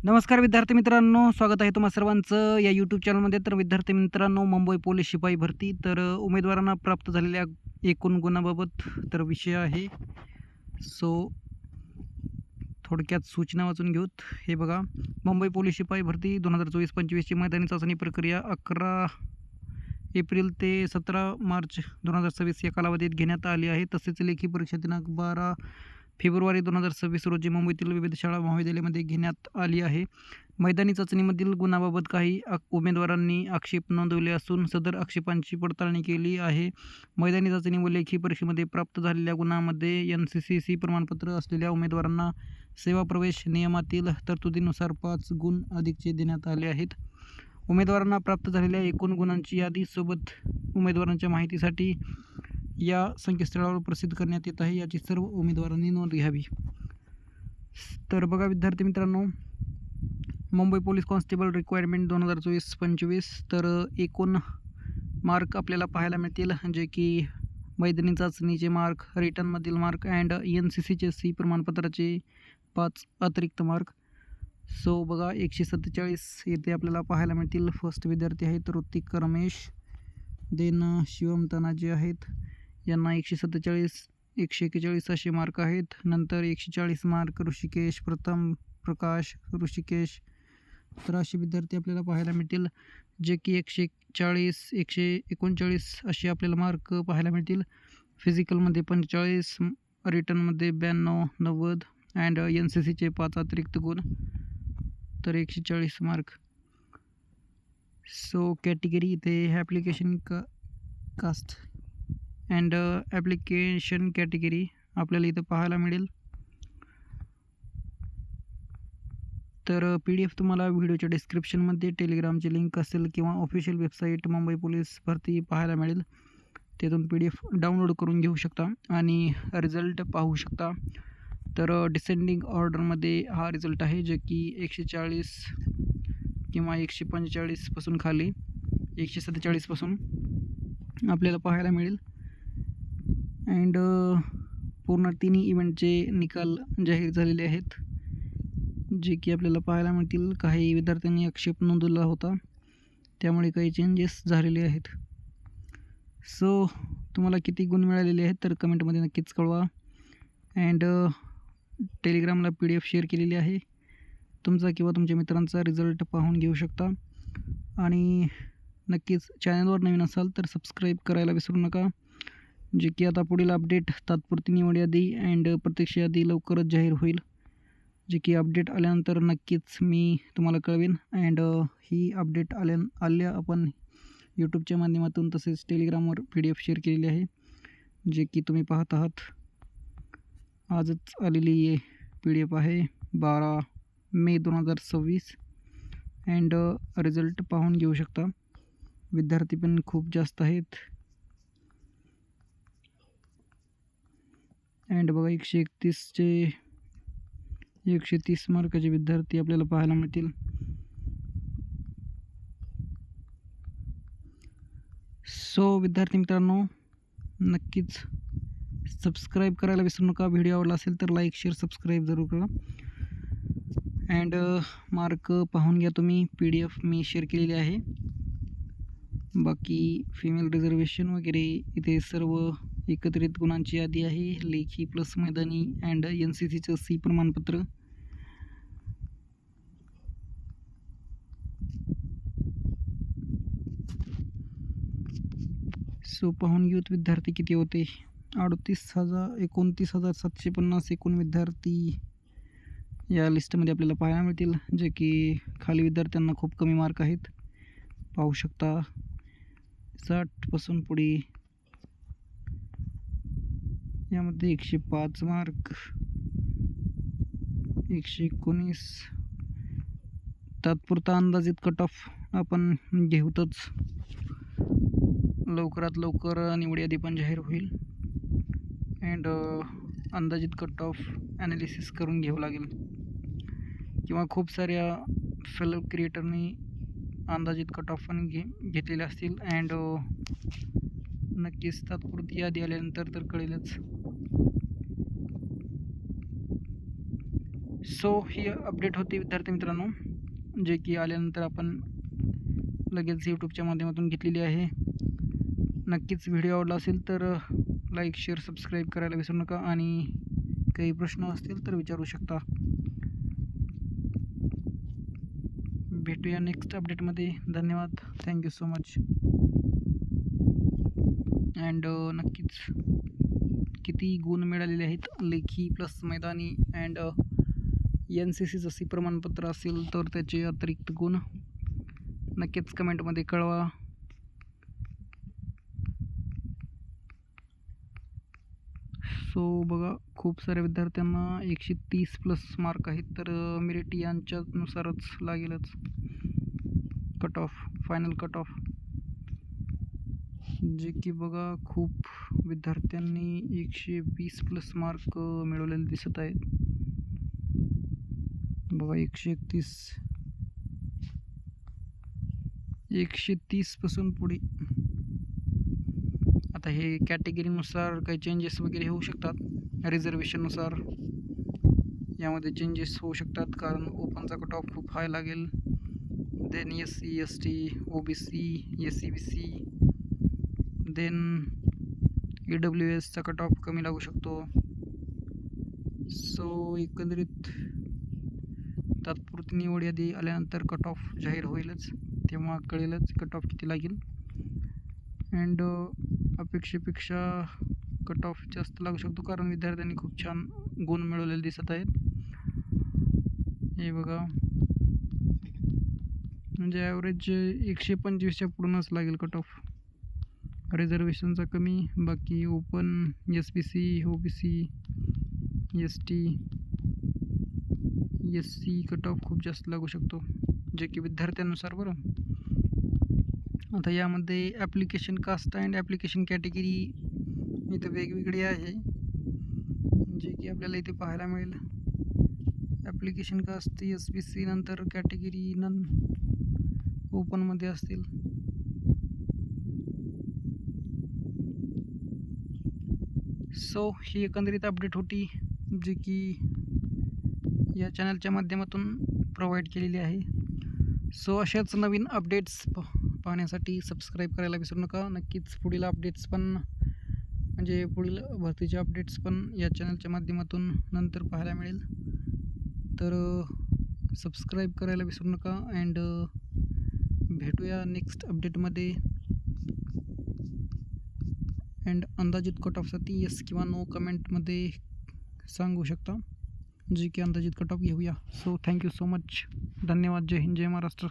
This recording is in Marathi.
नमस्कार विद्यार्थी मित्रांनो, स्वागत आहे तुम्हा सर्वांचं या यूट्यूब चॅनलमध्ये. तर विद्यार्थी मित्रांनो, मुंबई पोलीस शिपाई भरती तर उमेदवारांना प्राप्त झालेल्या एकूण गुणाबाबत तर विषय आहे. सो थोडक्यात सूचना वाचून घेऊत. हे बघा, मुंबई पोलीस शिपाई भरती 2024-25ची मैदानी चाचणी प्रक्रिया 11 एप्रिल ते 17 मार्च 2026 या कालावधीत घेण्यात आली आहे. तसेच लेखी परीक्षा दिनांक 12 फेब्रुवारी 2026 रोजी मुंबईतील विविध शाळा महाविद्यालयामध्ये घेण्यात आली आहे. मैदानी चाचणीमधील गुणाबाबत काही उमेदवारांनी आक्षेप नोंदवले असून सदर आक्षेपांची पडताळणी केली आहे. मैदानी चाचणी व लेखी परीक्षेमध्ये प्राप्त झालेल्या गुणांमध्ये NCCC प्रमाणपत्र असलेल्या उमेदवारांना सेवा प्रवेश नियमातील तरतुदीनुसार 5 गुण अधिकचे देण्यात आले आहेत. उमेदवारांना प्राप्त झालेल्या एकूण गुणांची यादी सोबत उमेदवारांच्या माहितीसाठी या संकेतस्थळावर प्रसिद्ध करण्यात येत आहे. याची सर्व उमेदवारांनी नोंद घ्यावी. तर बघा विद्यार्थी मित्रांनो, मुंबई पोलीस कॉन्स्टेबल रिक्वायरमेंट 2024-25 तर एकूण मार्क आपल्याला पाहायला मिळतील, जे की मैदानी चाचणीचे मार्क, रिटर्नमधील मार्क अँड NCCC प्रमाणपत्राचे 5 अतिरिक्त मार्क. सो बघा 147 येथे आपल्याला पाहायला मिळतील. फर्स्ट विद्यार्थी आहेत ऋतिक रमेश, देन शिवम तानाजी आहेत, यांना 147, 141 असे मार्क आहेत. नंतर 140 मार्क ऋषिकेश प्रथम, प्रकाश, ऋषिकेश. तर असे विद्यार्थी आपल्याला पाहायला मिळतील, जे की 140, 139 असे आपल्याला मार्क पाहायला मिळतील. फिजिकलमध्ये 45, रिटर्नमध्ये 92, 90 अँड NCCचे 5 अतिरिक्त गुण, तर 140 मार्क. सो कॅटेगरी इथे application caste and application category आपल्याला इथं पाहायला मिळेल. तर PDF तुम्हाला व्हिडिओच्या डिस्क्रिप्शनमध्ये टेलिग्रामची लिंक असेल किंवा ऑफिशियल वेबसाईट मुंबई पोलीस भरती पाहायला मिळेल. तिथून PDF डाउनलोड करून घेऊ शकता आणि रिझल्ट पाहू शकता. तर डिसेंडिंग ऑर्डरमध्ये हा रिझल्ट आहे, जे की 140 किंवा 145 पासून खाली 147 पासून आपल्याला पाहायला मिळेल. अँड पूर्ण तिन्ही इव्हेंटचे निकाल जाहीर झालेले आहेत, जे की आपल्याला पाहायला मिळतील. काही विद्यार्थ्यांनी आक्षेप नोंदवला होता, त्यामुळे काही चेंजेस झालेले आहेत. सो तुम्हाला किती गुण मिळालेले आहेत तर कमेंटमध्ये नक्कीच कळवा. अँड टेलिग्रामला PDF शेअर केलेली आहे. तुमचा किंवा तुमच्या मित्रांचा रिझल्ट पाहून घेऊ शकता. आणि नक्कीच चॅनलवर नवीन असाल तर सबस्क्राईब करायला विसरू नका, जे की आता पुढील अपडेट तात्पुरती निवड यादी अँड प्रत्यक्ष यादी लवकरच जाहीर होईल, जे की अपडेट आल्यानंतर नक्कीच मी तुम्हाला कळवेन. अँड ही अपडेट आल्या आपण यूट्यूबच्या माध्यमातून तसेच टेलिग्रामवर PDF शेअर केलेली आहे, जे की तुम्ही पाहत आहात. आजच आलेली PDF आहे 12 मे 2026 अँड रिझल्ट पाहून घेऊ शकता. विद्यार्थी पण खूप जास्त आहेत. अँड बघा 130 मार्काचे विद्यार्थी आपल्याला पाहायला मिळतील. सो विद्यार्थी मित्रांनो, नक्कीच सबस्क्राईब करायला विसरू नका. व्हिडिओ आवडला असेल तर लाईक, शेअर, सबस्क्राईब जरूर करा. अँड मार्क पाहून घ्या तुम्ही. PDF मी शेअर केलेली आहे. बाकी फिमेल रिझर्वेशन वगैरे इथे सर्व एकत्रित गुणांची यादी आहे, लेखी प्लस मैदानी अँड NCCचं C प्रमाणपत्र. सो पाहून घेऊत विद्यार्थी किती होते. 29,750 एकूण विद्यार्थी या लिस्टमध्ये आपल्याला पाहायला मिळतील, जे की खाली विद्यार्थ्यांना खूप कमी मार्क आहेत. पाहू शकता 60 पासून पुढे यामध्ये 105 मार्क, 119. तात्पुरता अंदाजित कट ऑफ आपण घेऊतच. लवकरात लवकर निवड यादी पण जाहीर होईल अँड अंदाजित कट ऑफ ॲनालिसिस करून घ्यावं लागेल, किंवा खूप साऱ्या फेलो क्रिएटरनी अंदाजित कट ऑफ पण घेतलेले असतील. अँड नक्कीच तात्पुरती यादी आल्यानंतर तर कळेलच. सो सो ही अपडेट होती विद्यार्थी मित्रांनो, जे की आल्यानंतर आपण लगेच यूट्यूबच्या माध्यमातून घेतलेली आहे. नक्कीच व्हिडिओ आवडला असेल तर लाईक, शेअर, सबस्क्राईब करायला विसरू नका आणि काही प्रश्न असतील तर विचारू शकता. भेटूया नेक्स्ट अपडेटमध्ये. धन्यवाद. Thank you so much. अँड नक्कीच किती गुण मिळालेले आहेत लेखी प्लस मैदानी अँड NCC जसे प्रमाणपत्र असेल तर त्याचे अतिरिक्त गुण नक्कीच कमेंटमध्ये कळवा. सो बघा, खूप साऱ्या विद्यार्थ्यांना 130+ मार्क आहेत, तर मेरिट यांच्यानुसारच लागेलच cut off, final cut off, जे की बघा खूप विद्यार्थ्यांनी 120+ मार्क मिळवलेले दिसत आहेत. बघा 130 पासून पुढे. आता हे कॅटेगरीनुसार काही चेंजेस वगैरे होऊ शकतात. रिझर्वेशननुसार यामध्ये चेंजेस होऊ शकतात, कारण ओपनचा कट ऑफ खूप हाय लागेल. Then SC ST OBC SC BC, then EWSचा कट ऑफ कमी लागू शकतो. सो एकंदरीत तात्पुरती निवड यादी आल्यानंतर कट ऑफ जाहीर होईलच, तेव्हा कळेलच कट ऑफ किती लागेल. अँड अपेक्षेपेक्षा कट ऑफ जास्त लागू शकतो, कारण विद्यार्थ्यांनी खूप छान गुण मिळवलेले दिसत आहेत. हे बघा, म्हणजे ॲव्हरेज 125च्या पुढूनच लागेल कट ऑफ. रिझर्वेशनचा कमी, बाकी open, SBC OBC ST SC cut off खूप जास्त लागू शकतो, जे की विद्यार्थ्यांनुसार. बरं, आता यामध्ये application caste and application category इथं वेगवेगळी आहे, जे की आपल्याला इथे पाहायला मिळेल. ॲप्लिकेशन कास्ट SBC, नंतर कॅटेगरी नन ओपनमध्ये असतील. सो ही एकंदरीत अपडेट होती, जी की या चॅनलच्या माध्यमातून प्रोव्हाइड केलेली आहे. सो अशाच नवीन अपडेट्स पाहण्यासाठी सबस्क्राईब करायला विसरू नका. नक्कीच पुढील अपडेट्स पण, म्हणजे पुढील भरतीचे अपडेट्स पण या चॅनलच्या माध्यमातून नंतर पाहायला मिळेल, तर सबस्क्राईब करायला विसरू नका. अँड भेटूया नेक्स्ट अपडेटमध्ये. अँड अंदाजित कट ऑफसाठी येस किंवा नो कमेंटमध्ये सांगू शकता, जे की अंदाजित कट ऑफ घेऊया. So thank you so much. धन्यवाद. जय हिंद, जय महाराष्ट्र.